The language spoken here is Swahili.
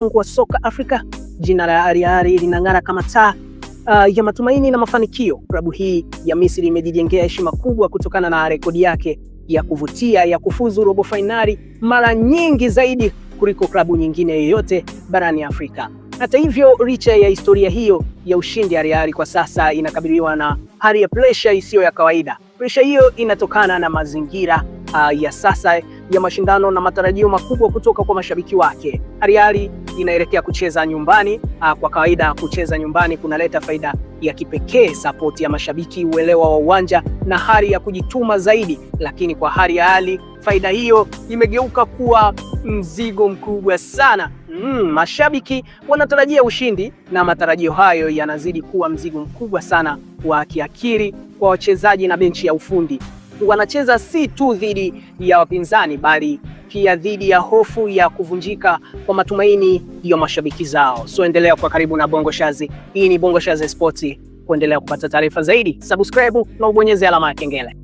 wa soka Afrika. Jina la Al Ahly linang'ara kama taa ya matumaini na mafanikio. Klabu hii ya Misri imejijengea heshima kubwa kutokana na rekodi yake ya kuvutia ya kufuzu robo fainali mara nyingi zaidi kuliko klabu nyingine yoyote barani Afrika. Hata hivyo, licha ya historia hiyo ya ushindi, Al Ahly kwa sasa inakabiliwa na hali ya pressure isiyo ya kawaida. Pressure hiyo inatokana na mazingira ya sasa ya mashindano na matarajio makubwa kutoka kwa mashabiki wake. Al Ahly inaelekea kucheza nyumbani. Kwa kawaida kucheza nyumbani kunaleta faida ya kipekee, support ya mashabiki, uelewa wa uwanja na hali ya kujituma zaidi. Lakini kwa Al Ahly faida hiyo imegeuka kuwa mzigo mkubwa sana. Mashabiki wanatarajia ushindi na matarajio hayo yanazidi kuwa mzigo mkubwa sana wa kiakili kwa wachezaji na benchi ya ufundi. Wanacheza si tu dhidi ya wapinzani bali pia dhidi ya hofu ya kuvunjika kwa matumaini ya mashabiki zao. So endelea kwa karibu na Bongo Shazi. Hii ni Bongo Shazi Sports. Kuendelea kupata taarifa zaidi, subscribe na ubonyeze alama ya kengele.